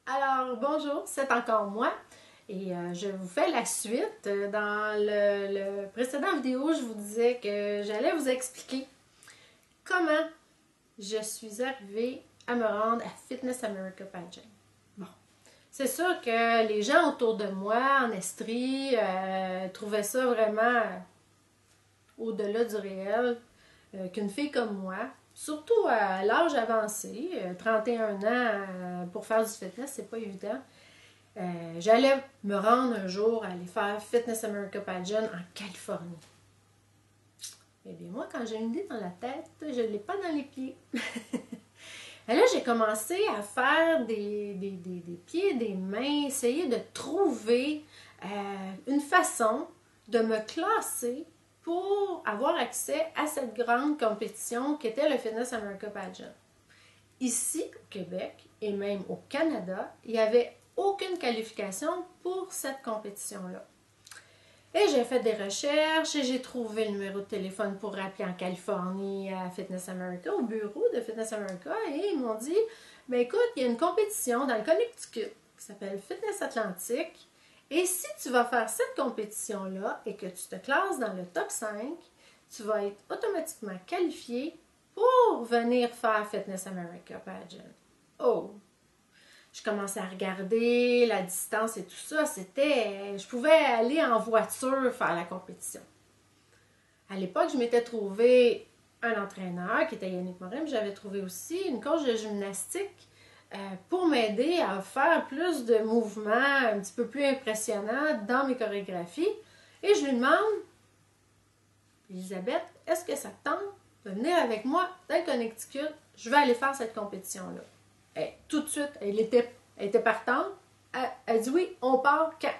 Alors, bonjour, c'est encore moi et je vous fais la suite. Dans le précédent vidéo, je vous disais que j'allais vous expliquer comment je suis arrivée à me rendre à Fitness America Pageant. Bon, c'est sûr que les gens autour de moi en Estrie trouvaient ça vraiment au-delà du réel qu'une fille comme moi, surtout à l'âge avancé, 31 ans pour faire du fitness, c'est pas évident. J'allais me rendre un jour à aller faire Fitness America Pageant en Californie. Eh bien, moi, quand j'ai une idée dans la tête, je ne l'ai pas dans les pieds. Et là, j'ai commencé à faire des pieds, des mains, essayer de trouver une façon de me classer pour avoir accès à cette grande compétition qui était le Fitness America Pageant. Ici, au Québec, et même au Canada, il n'y avait aucune qualification pour cette compétition-là. Et j'ai fait des recherches et j'ai trouvé le numéro de téléphone pour rappeler en Californie à Fitness America, au bureau de Fitness America, et ils m'ont dit, ben écoute, il y a une compétition dans le Connecticut qui s'appelle Fitness Atlantique, et si tu vas faire cette compétition-là et que tu te classes dans le top 5, tu vas être automatiquement qualifié pour venir faire Fitness America Pageant. Oh! Je commençais à regarder la distance et tout ça. Je pouvais aller en voiture faire la compétition. À l'époque, je m'étais trouvé un entraîneur qui était Yannick Morin, mais j'avais trouvé aussi une coach de gymnastique pour m'aider à faire plus de mouvements un petit peu plus impressionnants dans mes chorégraphies. Et je lui demande, Elisabeth, est-ce que ça te tente de venir avec moi dans le Connecticut? Je vais aller faire cette compétition-là. Et tout de suite, elle était partante. Elle dit oui, on part quand?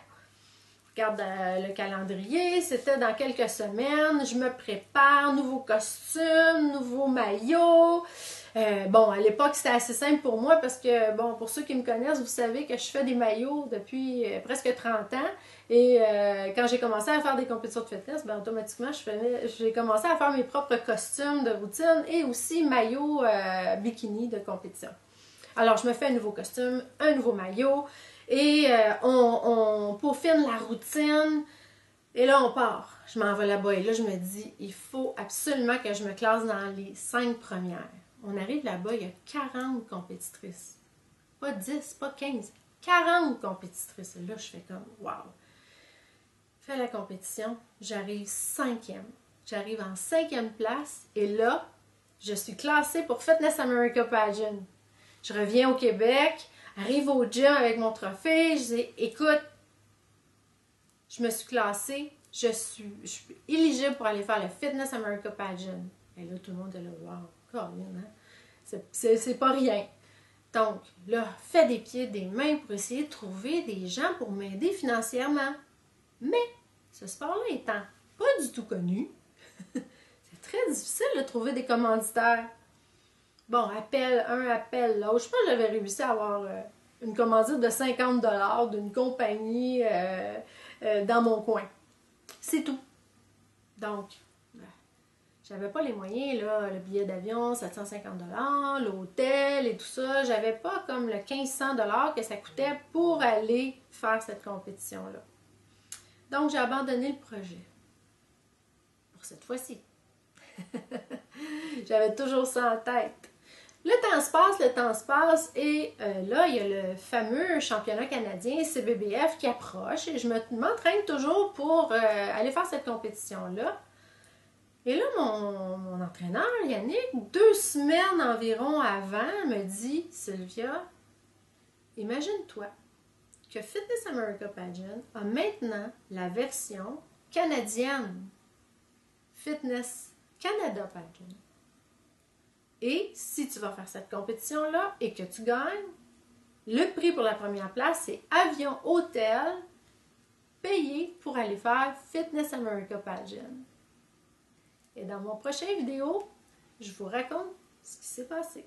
Je regarde le calendrier, c'était dans quelques semaines, je me prépare, nouveau costume, nouveau maillot. Bon, à l'époque, c'était assez simple pour moi parce que, bon, pour ceux qui me connaissent, vous savez que je fais des maillots depuis presque 30 ans. Et quand j'ai commencé à faire des compétitions de fitness, ben, automatiquement, j'ai commencé à faire mes propres costumes de routine et aussi maillots bikini de compétition. Alors, je me fais un nouveau costume, un nouveau maillot et on peaufine la routine. Et là, on part. Je m'en vais là-bas et là, je me dis, il faut absolument que je me classe dans les 5 premières. On arrive là-bas, il y a 40 compétitrices. Pas 10, pas 15, 40 compétitrices. Et là, je fais comme, wow. Fais la compétition, j'arrive 5e. J'arrive en 5e place et là, je suis classée pour Fitness America Pageant. Je reviens au Québec, arrive au gym avec mon trophée, je dis, écoute, je me suis classée, je suis éligible pour aller faire le Fitness America Pageant. Et là, tout le monde est là, wow, Colin, hein? C'est pas rien. Donc, là, fais des pieds, des mains pour essayer de trouver des gens pour m'aider financièrement. Mais, ce sport-là étant pas du tout connu, c'est très difficile de trouver des commanditaires. Bon, appel un, appel l'autre. Je pense que j'avais réussi à avoir une commandite de 50$ d'une compagnie dans mon coin. C'est tout. Donc, j'avais pas les moyens, là, le billet d'avion, 750$, l'hôtel et tout ça. J'avais pas comme le 1500$ que ça coûtait pour aller faire cette compétition-là. Donc, j'ai abandonné le projet. Pour cette fois-ci. J'avais toujours ça en tête. Le temps se passe et là, il y a le fameux championnat canadien CBBF qui approche et je m'entraîne toujours pour aller faire cette compétition-là. Et là, mon entraîneur, Yannick, 2 semaines environ avant, me dit, Sylvia, imagine-toi que Fitness America Pageant a maintenant la version canadienne. Fitness Canada Pageant. Et si tu vas faire cette compétition-là et que tu gagnes, le prix pour la première place, c'est avion, hôtel, payé pour aller faire Fitness America Pageant. Et dans mon prochain vidéo, je vous raconte ce qui s'est passé.